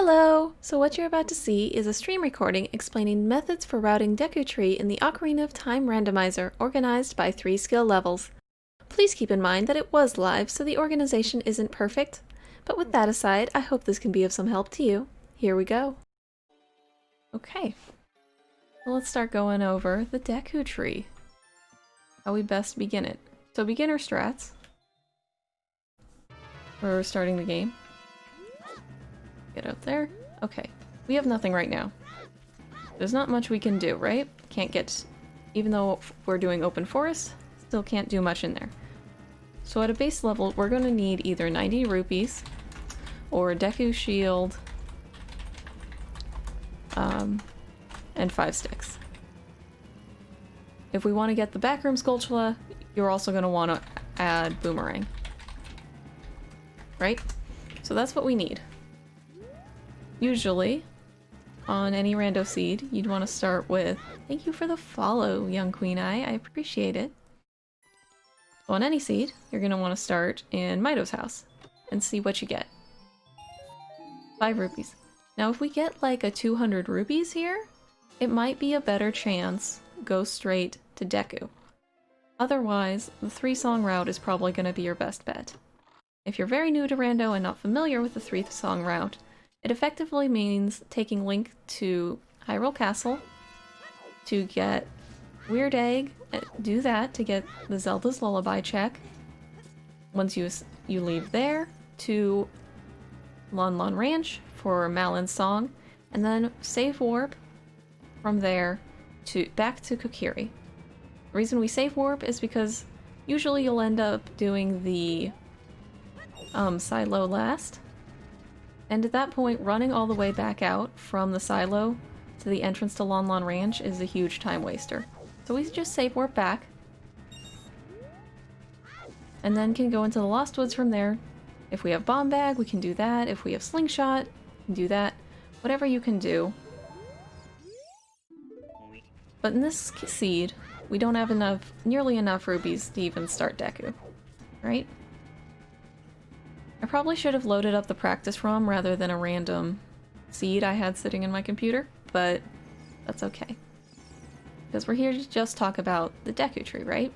Hello! So what you're about to see is a stream recording explaining methods for routing Deku Tree in the Ocarina of Time Randomizer, organized by 3 skill levels. Please keep in mind that it was live, so the organization isn't perfect. But with that aside, I hope this can be of some help to you. Here we go. Okay. Well, let's start going over the Deku Tree. How we best begin it. So beginner strats. We're starting the game. Get out there. Okay. We have nothing right now. There's not much we can do, right? Can't get... Even though we're doing open forest, still can't do much in there. So at a base level, we're going to need either 90 rupees or a Deku Shield and 5 sticks. If we want to get the backroom Skulltula, you're also going to want to add Boomerang. Right? So that's what we need. Usually, on any rando seed, you'd want to start with, thank you for the follow, young Queen Eye, I appreciate it. On any seed, you're going to want to start in Mito's house and see what you get. 5 rupees. Now if we get like a 200 rupees here, it might be a better chance go straight to Deku. Otherwise, the 3-song route is probably going to be your best bet. If you're very new to rando and not familiar with the 3-song route, it effectively means taking Link to Hyrule Castle to get Weird Egg, do that to get the Zelda's Lullaby check. Once you leave there to Lon Lon Ranch for Malin's song, and then save warp from there to back to Kokiri. The reason we save warp is because usually you'll end up doing the silo last. And at that point, running all the way back out from the silo to the entrance to Lon Lon Ranch is a huge time waster. So we just save warp back. And then can go into the Lost Woods from there. If we have Bomb Bag, we can do that. If we have Slingshot, we can do that. Whatever you can do. But in this seed, we don't have nearly enough rubies to even start Deku. Right? I probably should have loaded up the practice ROM rather than a random seed I had sitting in my computer, but that's okay. Because we're here to just talk about the Deku Tree, right?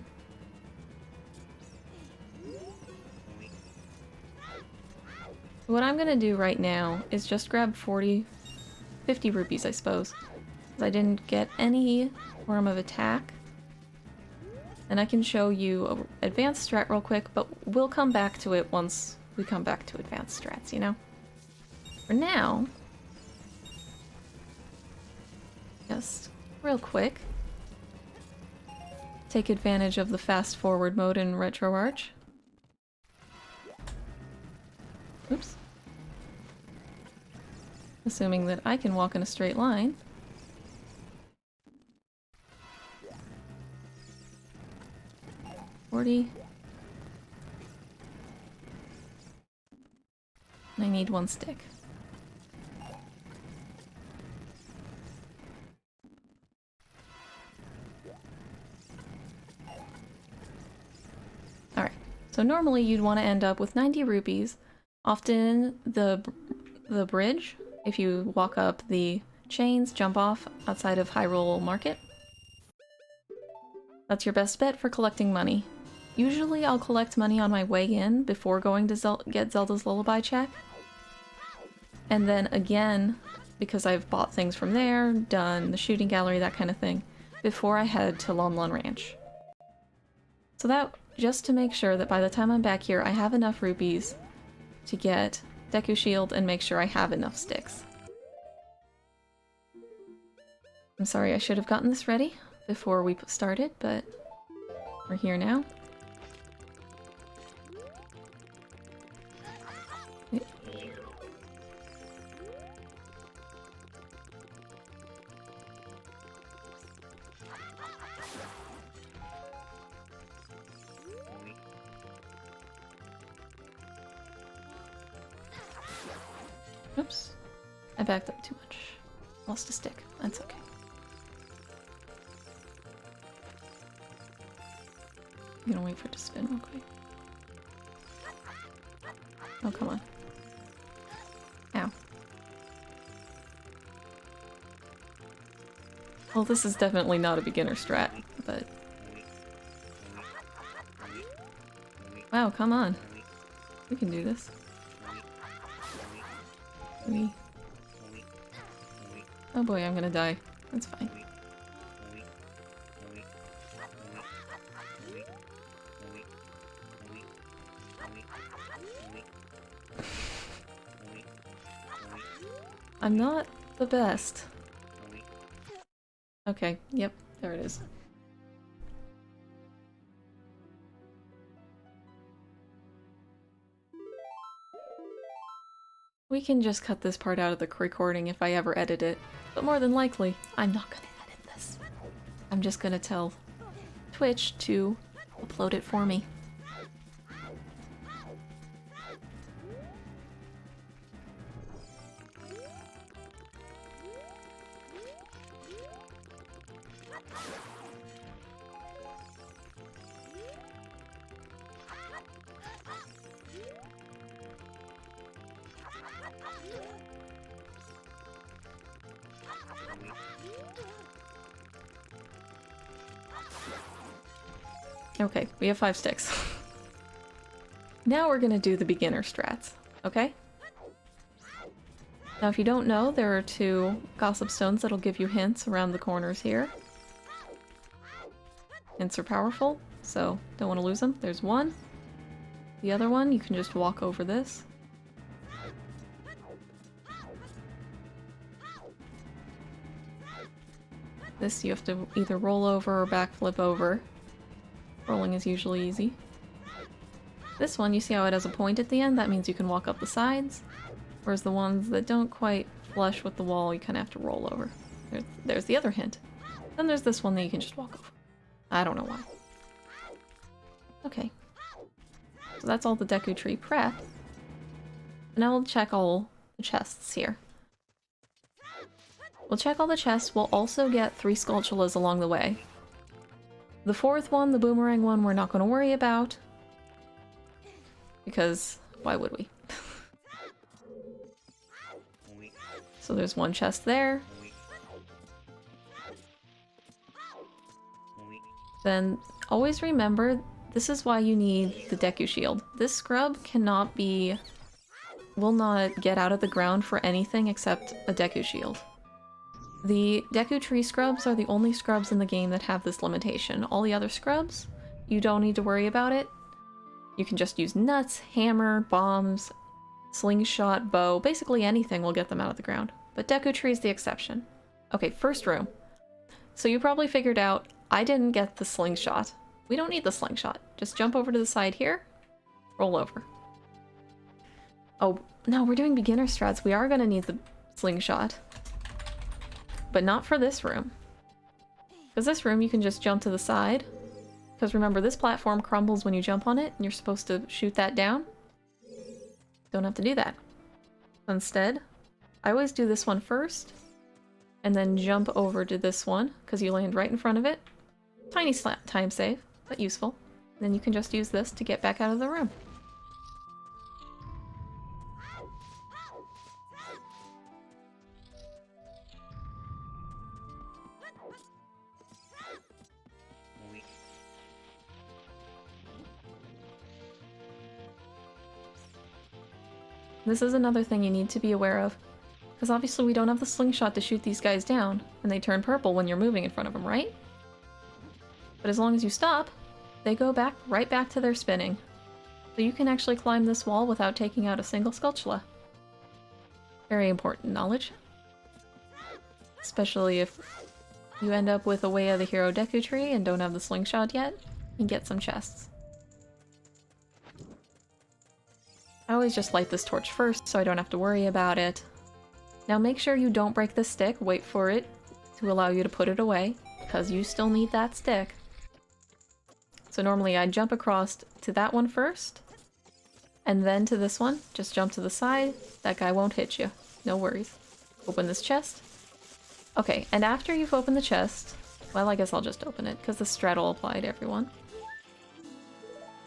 What I'm gonna do right now is just grab 50 rupees, I suppose. Because I didn't get any form of attack. And I can show you an advanced strat real quick, but we'll come back to it once we come back to advanced strats, you know? For now, just real quick, take advantage of the fast forward mode in RetroArch. Oops. Assuming that I can walk in a straight line. I need 1 stick. Alright, so normally you'd want to end up with 90 rupees. Often the bridge, if you walk up the chains, jump off outside of Hyrule Market. That's your best bet for collecting money. Usually I'll collect money on my way in before going to get Zelda's Lullaby check. And then again, because I've bought things from there, done the shooting gallery, that kind of thing, before I head to Lon Lon Ranch. So that, just to make sure that by the time I'm back here, I have enough rupees to get Deku Shield and make sure I have enough sticks. I'm sorry, I should have gotten this ready before we started, but we're here now. Oops. I backed up too much. Lost a stick. That's okay. I'm gonna wait for it to spin real quick. Oh, come on. Ow. Well, this is definitely not a beginner strat, but... Wow, come on. We can do this. Oh boy, I'm gonna die. That's fine. I'm not the best. Okay, yep, there it is. We can just cut this part out of the recording if I ever edit it, but more than likely, I'm not gonna edit this. I'm just gonna tell Twitch to upload it for me. Okay, we have 5 sticks. Now we're gonna do the beginner strats, okay? Now if you don't know, there are 2 gossip stones that'll give you hints around the corners here. Hints are powerful, so don't want to lose them. There's one. The other one, you can just walk over this. This you have to either roll over or backflip over. Rolling is usually easy. This one, you see how it has a point at the end? That means you can walk up the sides. Whereas the ones that don't quite flush with the wall, you kind of have to roll over. There's the other hint. Then there's this one that you can just walk over. I don't know why. Okay. So that's all the Deku Tree prep. Now we'll check all the chests here. We'll check all the chests. We'll also get 3 Skulltulas along the way. The 4th one, the Boomerang one, we're not going to worry about. Because why would we? So there's 1 chest there. Then always remember, this is why you need the Deku Shield. This scrub cannot be... will not get out of the ground for anything except a Deku Shield. The Deku Tree scrubs are the only scrubs in the game that have this limitation. All the other scrubs, you don't need to worry about it. You can just use nuts, hammer, bombs, slingshot, bow, basically anything will get them out of the ground. But Deku Tree is the exception. Okay, first room. So you probably figured out, I didn't get the slingshot. We don't need the slingshot. Just jump over to the side here, roll over. Oh, no, we're doing beginner strats. We are gonna need the slingshot. But not for this room. Because this room you can just jump to the side. Because remember, this platform crumbles when you jump on it, and you're supposed to shoot that down. Don't have to do that. Instead, I always do this one first, and then jump over to this one, because you land right in front of it. Tiny time save, but useful. And then you can just use this to get back out of the room. This is another thing you need to be aware of, because obviously we don't have the slingshot to shoot these guys down, and they turn purple when you're moving in front of them, right? But as long as you stop, they go right back to their spinning. So you can actually climb this wall without taking out a single Skulltula. Very important knowledge. Especially if you end up with a Way of the Hero Deku Tree and don't have the slingshot yet, and get some chests. I always just light this torch first so I don't have to worry about it. Now make sure you don't break the stick, wait for it to allow you to put it away, because you still need that stick. So normally I'd jump across to that one first, and then to this one. Just jump to the side, that guy won't hit you. No worries. Open this chest. Okay, and after you've opened the chest, well, I guess I'll just open it, because the strat will apply to everyone.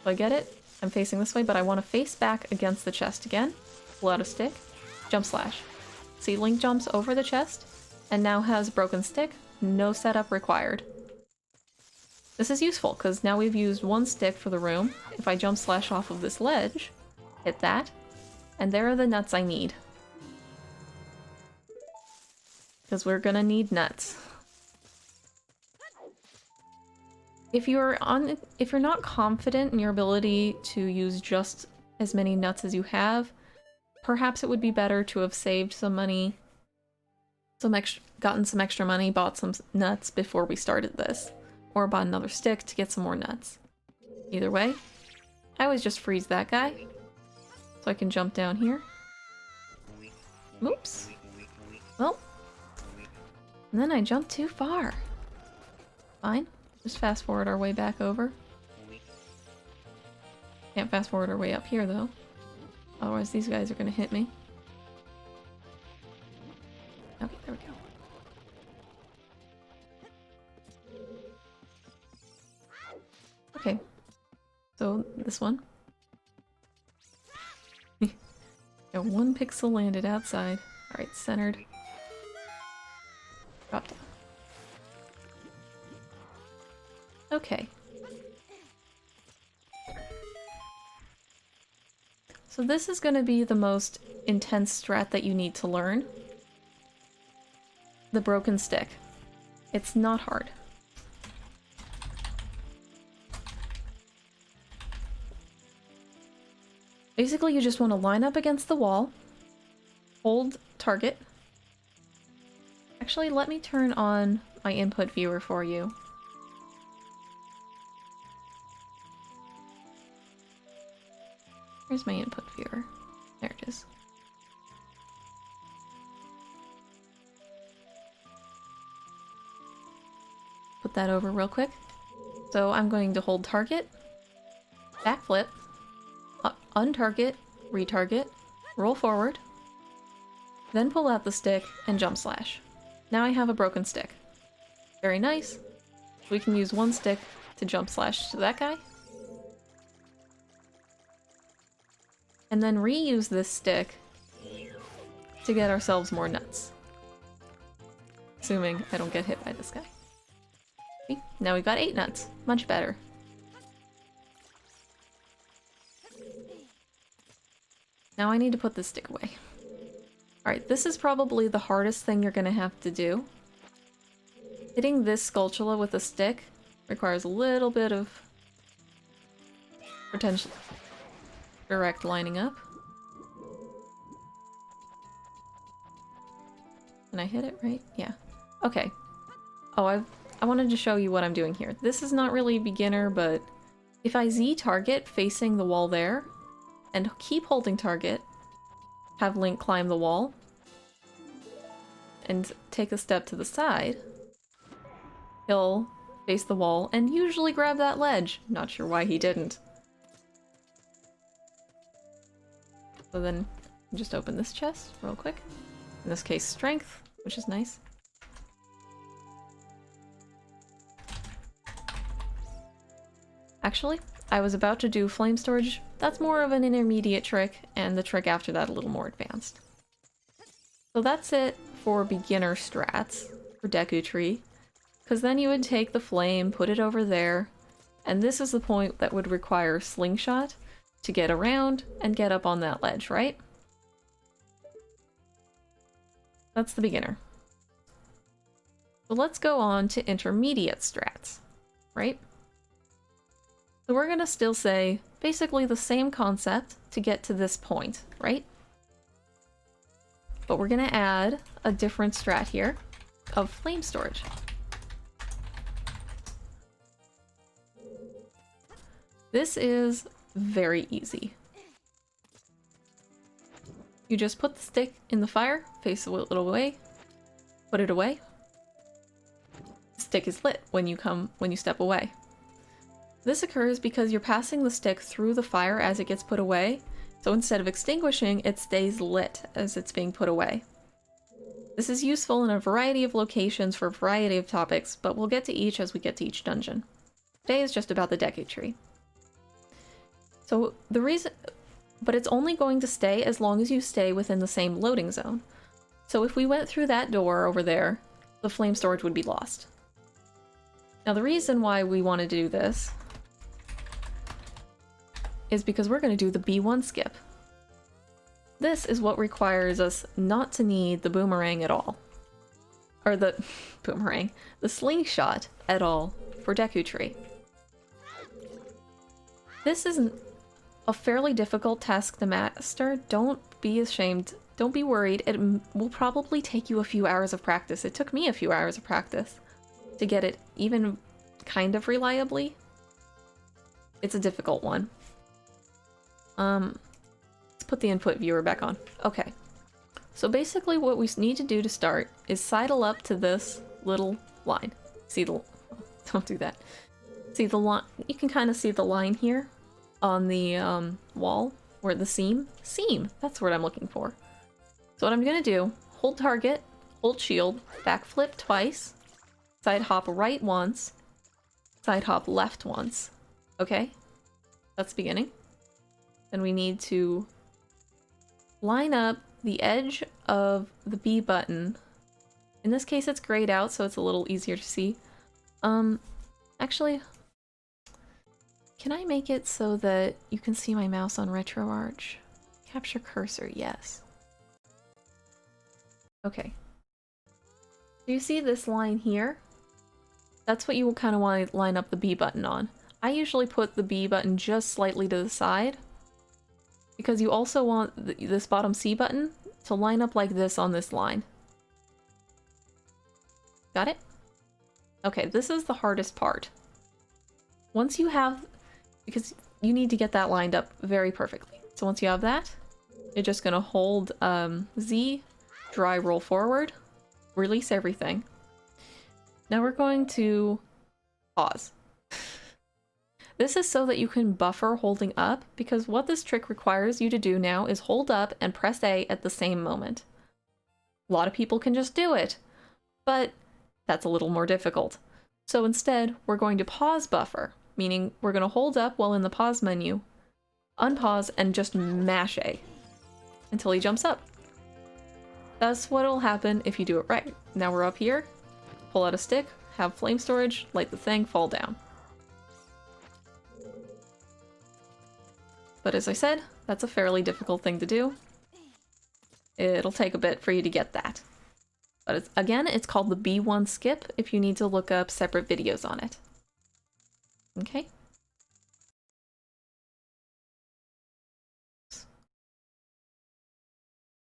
So I get it? I'm facing this way, but I want to face back against the chest again. Pull out a stick. Jump slash. See, Link jumps over the chest, and now has broken stick, no setup required. This is useful, because now we've used one stick for the room. If I jump slash off of this ledge, hit that, and there are the nuts I need. Because we're gonna need nuts. If you're not confident in your ability to use just as many nuts as you have, perhaps it would be better to have saved some money, gotten some extra money, bought some nuts before we started this. Or bought another stick to get some more nuts. Either way, I always just freeze that guy. So I can jump down here. Oops. Well. And then I jumped too far. Fine. Just fast forward our way back over. Can't fast forward our way up here though. Otherwise these guys are gonna hit me. Okay, there we go. Okay, so this one. Got 1 pixel landed outside. Alright, centered. Drop down. Okay. So this is going to be the most intense strat that you need to learn. The broken stick. It's not hard. Basically, you just want to line up against the wall, hold target. Actually, let me turn on my input viewer for you. Where's my input viewer? There it is. Put that over real quick. So I'm going to hold target, backflip, untarget, retarget, roll forward, then pull out the stick and jump slash. Now I have a broken stick. Very nice. We can use one stick to jump slash to that guy. And then reuse this stick to get ourselves more nuts. Assuming I don't get hit by this guy. Okay, now we've got 8 nuts. Much better. Now I need to put this stick away. Alright, this is probably the hardest thing you're gonna have to do. Hitting this Skulltula with a stick requires a little bit of potential direct lining up. Can I hit it right? Yeah. Okay. Oh, I wanted to show you what I'm doing here. This is not really beginner, but if I Z target facing the wall there, and keep holding target, have Link climb the wall, and take a step to the side, he'll face the wall and usually grab that ledge. Not sure why he didn't. So then, just open this chest real quick. In this case, strength, which is nice. Actually, I was about to do flame storage. That's more of an intermediate trick, and the trick after that a little more advanced. So that's it for beginner strats for Deku Tree, because then you would take the flame, put it over there, and this is the point that would require Slingshot to get around and get up on that ledge, right? That's the beginner. So let's go on to intermediate strats, right? So we're gonna still say basically the same concept to get to this point, right? But we're gonna add a different strat here of flame storage. This is very easy. You just put the stick in the fire, face a little away, put it away. The stick is lit when you step away. This occurs because you're passing the stick through the fire as it gets put away, so instead of extinguishing, it stays lit as it's being put away. This is useful in a variety of locations for a variety of topics, but we'll get to each as we get to each dungeon. Today is just about the Deku Tree. So the reason, but it's only going to stay as long as you stay within the same loading zone. So if we went through that door over there, the flame storage would be lost. Now the reason why we want to do this is because we're going to do the B1 skip. This is what requires us not to need the boomerang at all. Or the boomerang, the slingshot at all for Deku Tree. This is a fairly difficult task to master. Don't be ashamed. Don't be worried. It will probably take you a few hours of practice. It took me a few hours of practice to get it even kind of reliably. It's a difficult one. Let's put the input viewer back on. Okay. So basically what we need to do to start is sidle up to this little line. See the... Don't do that. See the line? You can kind of see the line here on the wall, where the seam? Seam! That's what I'm looking for. So what I'm gonna do, hold target, hold shield, backflip twice, side hop right once, side hop left once. Okay? That's the beginning. Then we need to line up the edge of the B button. In this case it's grayed out, so it's a little easier to see. Actually, can I make it so that you can see my mouse on RetroArch? Capture cursor, yes. Okay. Do you see this line here? That's what you will kind of want to line up the B button on. I usually put the B button just slightly to the side, because you also want this bottom C button to line up like this on this line. Got it? Okay, this is the hardest part. Once you have, because you need to get that lined up very perfectly. So once you have that, you're just gonna hold Z, dry roll forward, release everything. Now we're going to pause. This is so that you can buffer holding up, because what this trick requires you to do now is hold up and press A at the same moment. A lot of people can just do it, but that's a little more difficult. So instead, we're going to pause buffer, meaning we're going to hold up while in the pause menu, unpause, and just mash A until he jumps up. That's what will happen if you do it right. Now we're up here, pull out a stick, have flame storage, light the thing, fall down. But as I said, that's a fairly difficult thing to do. It'll take a bit for you to get that. But again, it's called the B1 skip if you need to look up separate videos on it. Okay?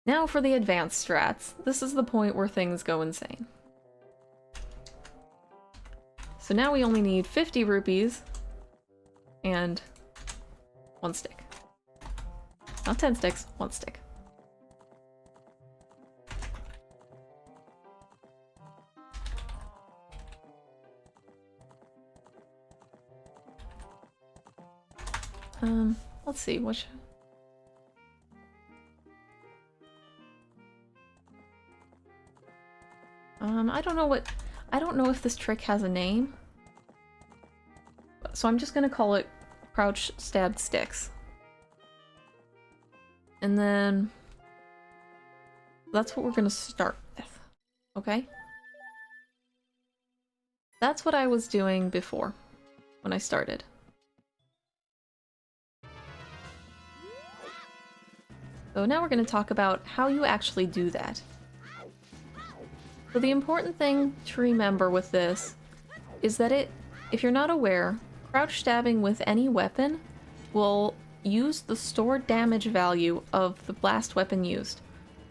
Now for the advanced strats. This is the point where things go insane. So now we only need 50 rupees and 1 stick. Not 10 sticks, 1 stick. Let's see, which... I don't know if this trick has a name. So I'm just gonna call it crouch stabbed sticks. And then that's what we're gonna start with, okay? That's what I was doing before, when I started. So now we're gonna talk about how you actually do that. So the important thing to remember with this is that if you're not aware, crouch stabbing with any weapon will use the stored damage value of the blast weapon used.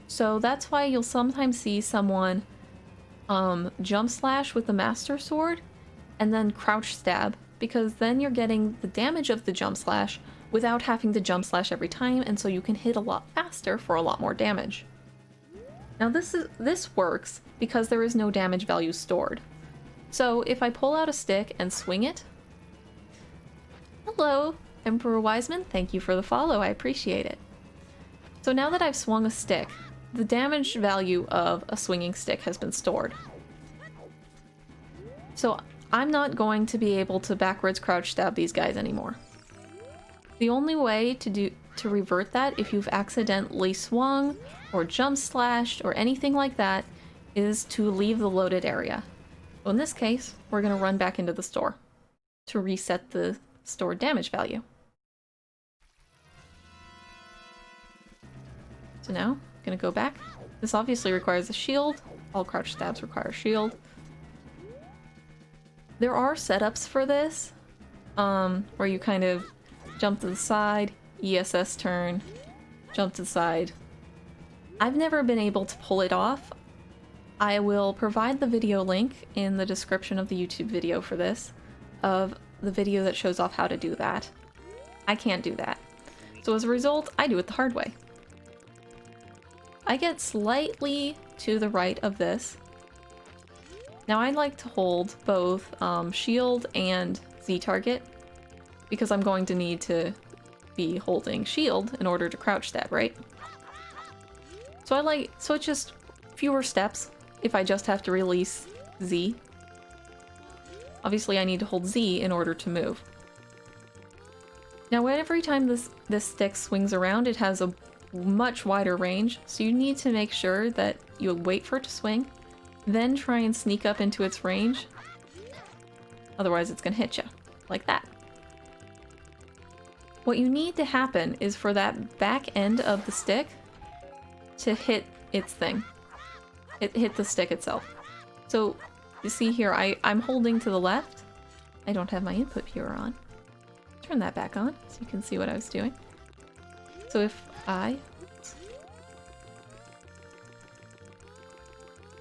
So that's why you'll sometimes see someone jump slash with the master sword and then crouch stab, because then you're getting the damage of the jump slash without having to jump slash every time, and so you can hit a lot faster for a lot more damage. Now this works because there is no damage value stored. So if I pull out a stick and swing it... Hello, Emperor Wiseman, thank you for the follow, I appreciate it. So now that I've swung a stick, the damage value of a swinging stick has been stored. So I'm not going to be able to backwards crouch stab these guys anymore. The only way to revert that, if you've accidentally swung or jump slashed or anything like that, is to leave the loaded area. So in this case, we're going to run back into the store to reset the stored damage value. So now, I'm going to go back. This obviously requires a shield. All crouch stabs require a shield. There are setups for this, where you kind of jump to the side, ESS turn, jump to the side. I've never been able to pull it off. I will provide the video link in the description of the YouTube video for this, of the video that shows off how to do that. I can't do that. So as a result, I do it the hard way. I get slightly to the right of this. Now I like to hold both shield and Z target, because I'm going to need to be holding shield in order to crouch stab, right? So it's just fewer steps if I just have to release Z. Obviously I need to hold Z in order to move. Now every time this stick swings around, it has a much wider range, so you need to make sure that you wait for it to swing, then try and sneak up into its range. Otherwise it's gonna hit you, like that. What you need to happen is for that back end of the stick to hit its thing. It hit the stick itself. So you see here, I'm holding to the left. I don't have my input viewer on. Turn that back on so you can see what I was doing. So if I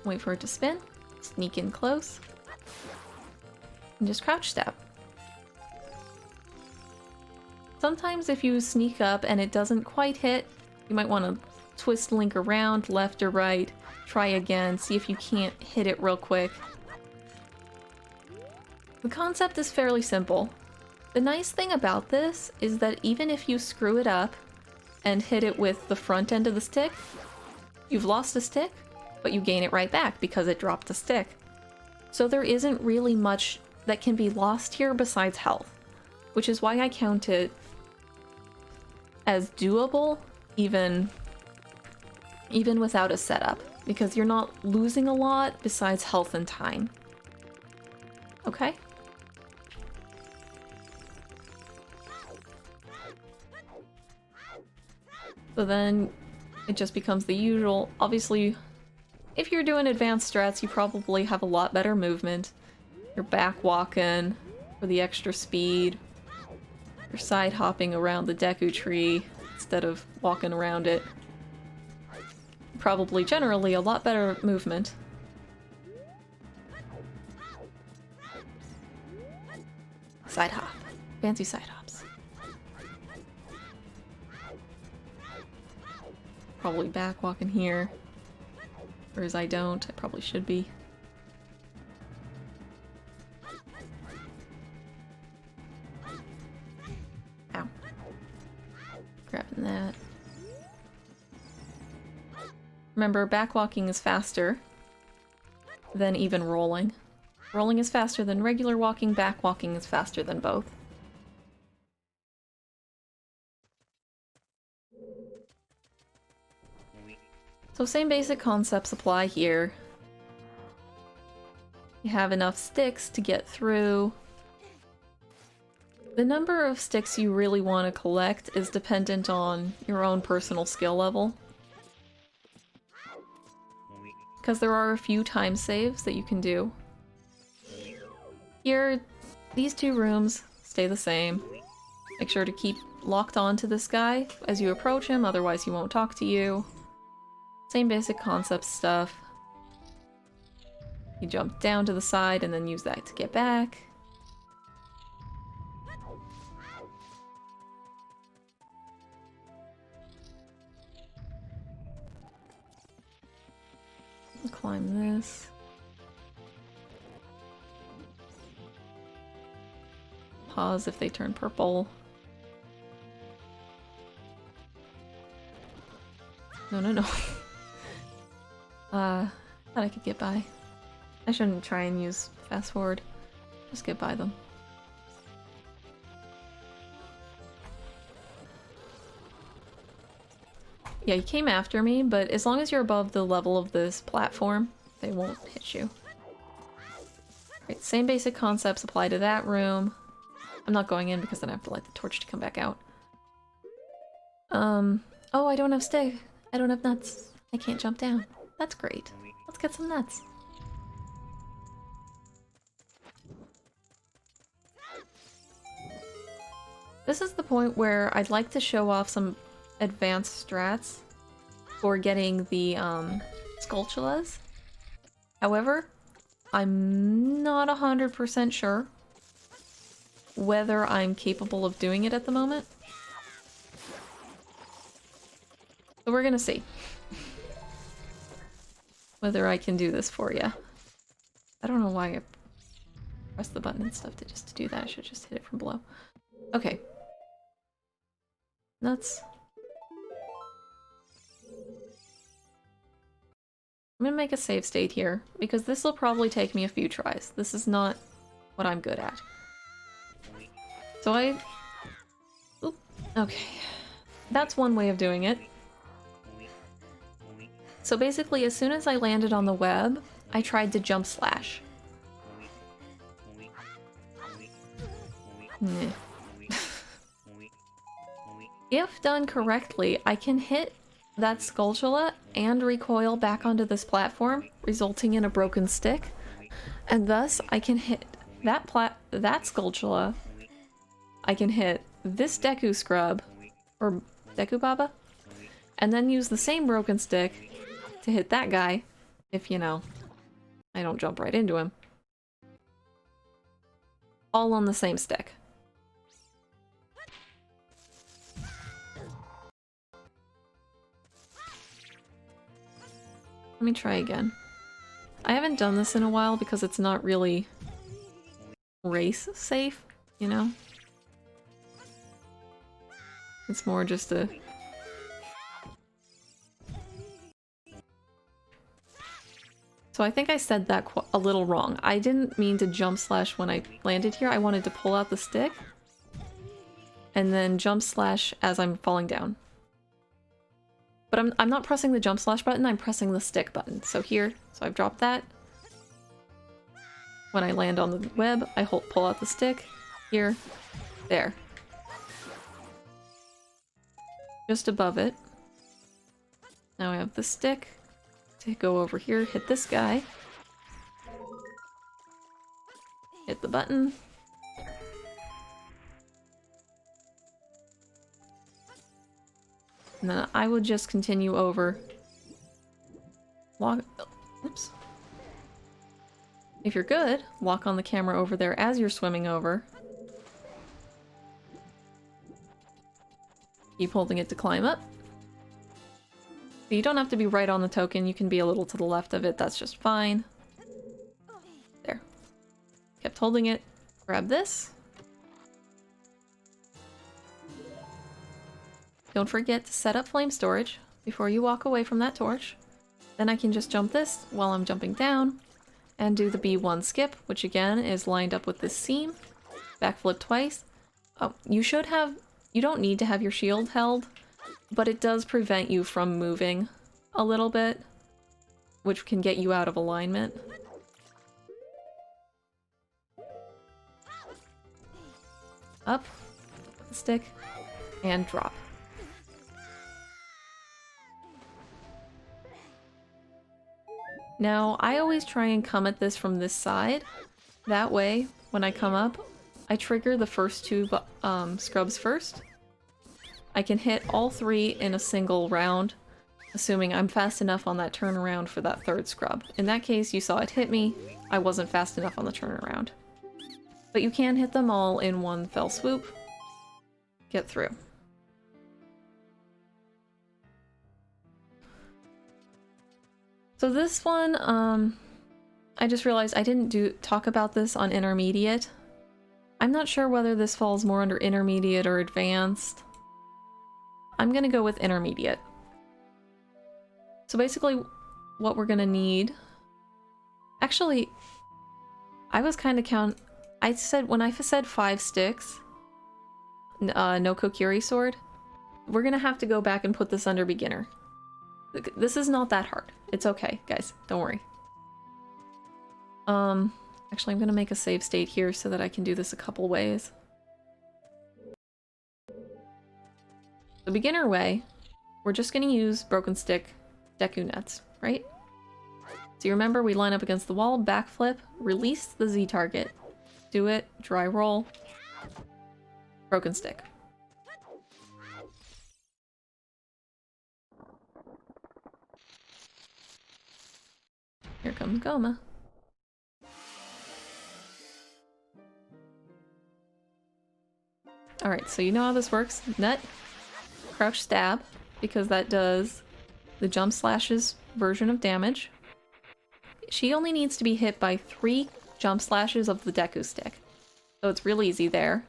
wait for it to spin, sneak in close, and just crouch stab. Sometimes if you sneak up and it doesn't quite hit, you might want to twist Link around, left or right, try again, see if you can't hit it real quick. The concept is fairly simple. The nice thing about this is that even if you screw it up and hit it with the front end of the stick, you've lost a stick, but you gain it right back because it dropped the stick. So there isn't really much that can be lost here besides health, which is why I count it as doable even without a setup, because you're not losing a lot besides health and time. Okay? So then it just becomes the usual. Obviously, if you're doing advanced strats, you probably have a lot better movement. You're back walking for the extra speed. You're side hopping around the Deku Tree instead of walking around it. Probably generally a lot better movement. Side hop. Fancy side hops. Probably back walking here. Whereas I don't. I probably should be. Ow. Grabbing that. Remember, back walking is faster than even rolling. Rolling is faster than regular walking, back walking is faster than both. So same basic concepts apply here. You have enough sticks to get through. The number of sticks you really want to collect is dependent on your own personal skill level. Because there are a few time saves that you can do. Here, these two rooms stay the same. Make sure to keep locked on to this guy as you approach him, otherwise he won't talk to you. Same basic concept stuff. You jump down to the side and then use that to get back. Climb this. Pause if they turn purple. No, no, no. Thought I could get by. I shouldn't try and use fast forward. Just get by them. Yeah, you came after me, but as long as you're above the level of this platform, they won't hit you. Right, same basic concepts apply to that room. I'm not going in because then I have to light the torch to come back out. Oh, I don't have stick. I don't have nuts. I can't jump down. That's great. Let's get some nuts. This is the point where I'd like to show off some advanced strats for getting the Skulltulas. However, I'm not 100% sure whether I'm capable of doing it at the moment. So we're gonna see whether I can do this for you. I don't know why I pressed the button and stuff just to do that. I should just hit it from below. Okay. Nuts. I'm gonna make a save state here, because this will probably take me a few tries. This is not what I'm good at. So Oop. Okay. That's one way of doing it. So basically, as soon as I landed on the web, I tried to jump slash. If done correctly, I can hit that Skulltula and recoil back onto this platform, resulting in a broken stick. And thus, I can hit that Skulltula. I can hit this Deku Scrub, or Deku Baba, and then use the same broken stick to hit that guy, if, you know, I don't jump right into him. All on the same stick. Let me try again. I haven't done this in a while because it's not really race safe, you know? It's more just a... So I think I said that a little wrong. I didn't mean to jump slash when I landed here. I wanted to pull out the stick and then jump slash as I'm falling down. But I'm not pressing the jump slash button, I'm pressing the stick button. So here, so I've dropped that. When I land on the web, I pull out the stick. Here, there. Just above it. Now I have the stick to go over here, hit this guy. Hit the button. And then I would just continue over. Oops. If you're good, lock on the camera over there as you're swimming over. Keep holding it to climb up. You don't have to be right on the token, you can be a little to the left of it, that's just fine. There. Kept holding it. Grab this. Don't forget to set up flame storage before you walk away from that torch. Then I can just jump this while I'm jumping down and do the B1 skip, which again is lined up with this seam. Backflip twice. Oh, you don't need to have your shield held, but it does prevent you from moving a little bit, which can get you out of alignment. Up, stick, and drop. Now, I always try and come at this from this side. That way, when I come up, I trigger the first two scrubs first. I can hit all three in a single round, assuming I'm fast enough on that turnaround for that third scrub. In that case, you saw it hit me. I wasn't fast enough on the turnaround. But you can hit them all in one fell swoop. Get through. So this one, I just realized I didn't talk about this on intermediate. I'm not sure whether this falls more under intermediate or advanced. I'm gonna go with intermediate. So basically, what we're gonna need... Actually, I was kind of when I said 5 sticks, no Kokiri sword, we're gonna have to go back and put this under beginner. This is not that hard. It's okay, guys. Don't worry. Actually, I'm gonna make a save state here so that I can do this a couple ways. The beginner way, we're just gonna use Broken Stick Deku Nuts, right? So you remember we line up against the wall, backflip, release the Z target, do it, dry roll, Broken Stick. Here comes Goma. Alright, so you know how this works. Nut, crouch stab, because that does the jump slashes version of damage. She only needs to be hit by 3 jump slashes of the Deku stick. So it's real easy there,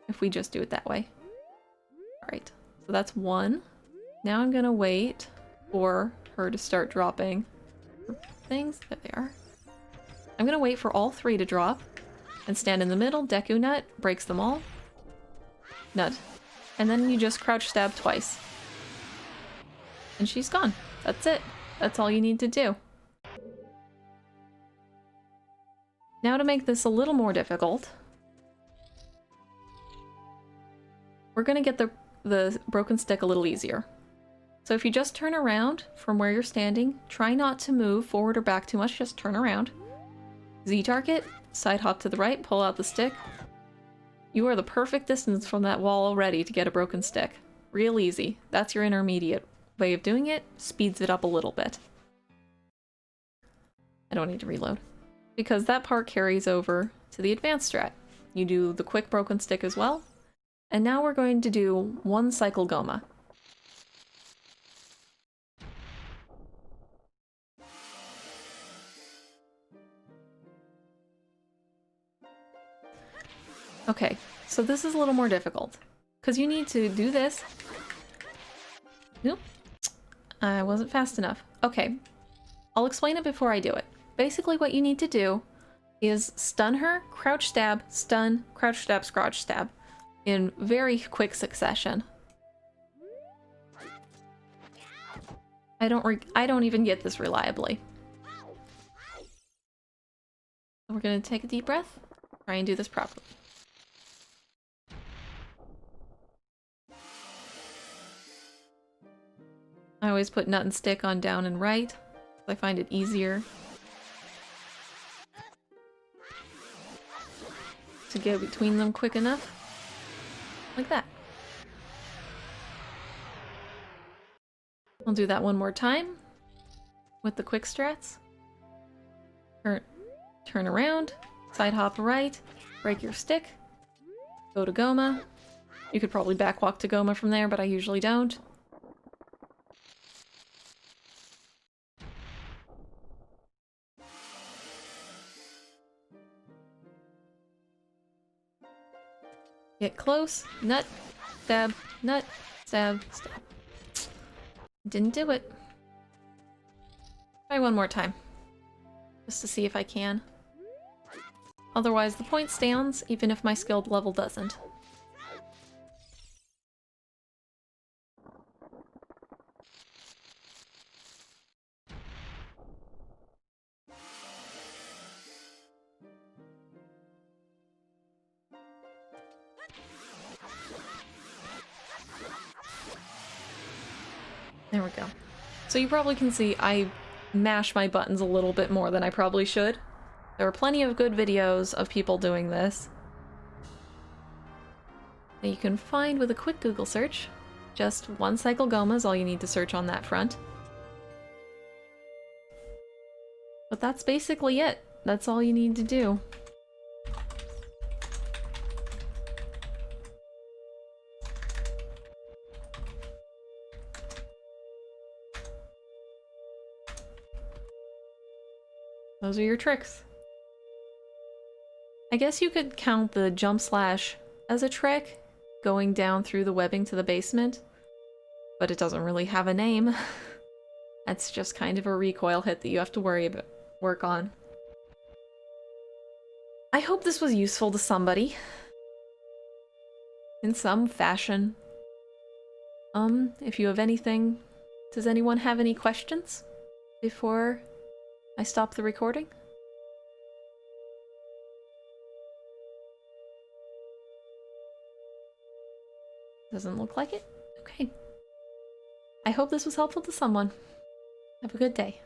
if we just do it that way. Alright, so that's 1. Now I'm gonna wait for her to start dropping things. There they are. I'm gonna wait for all 3 to drop, and stand in the middle, Deku Nut, breaks them all. Nut. And then you just crouch stab twice. And she's gone. That's it. That's all you need to do. Now to make this a little more difficult, we're gonna get the broken stick a little easier. So if you just turn around from where you're standing, try not to move forward or back too much, just turn around. Z target, side hop to the right, pull out the stick. You are the perfect distance from that wall already to get a broken stick. Real easy. That's your intermediate way of doing it. Speeds it up a little bit. I don't need to reload. Because that part carries over to the advanced strat. You do the quick broken stick as well. And now we're going to do 1 cycle Goma. Okay, so this is a little more difficult, because you need to do this. Nope, I wasn't fast enough. Okay, I'll explain it before I do it. Basically what you need to do is stun her, crouch stab, stun, crouch stab, crouch stab, in very quick succession. I don't even get this reliably. So we're gonna take a deep breath, try and do this properly. I always put nut and stick on down and right. I find it easier to get between them quick enough. Like that. I'll do that one more time with the quick strats. Turn around, side hop right, break your stick, go to Goma. You could probably backwalk to Goma from there, but I usually don't. Get close, nut, stab, nut, stab, stab. Didn't do it. Try one more time. Just to see if I can. Otherwise the point stands, even if my skilled level doesn't. There we go. So you probably can see I mash my buttons a little bit more than I probably should. There are plenty of good videos of people doing this that you can find with a quick Google search. Just 1 cycle Goma is all you need to search on that front. But that's basically it. That's all you need to do. Those are your tricks. I guess you could count the jump slash as a trick, going down through the webbing to the basement, but it doesn't really have a name. That's just kind of a recoil hit that you have to work on. I hope this was useful to somebody. In some fashion. If you have anything, does anyone have any questions before I stop the recording? Doesn't look like it? Okay. I hope this was helpful to someone. Have a good day.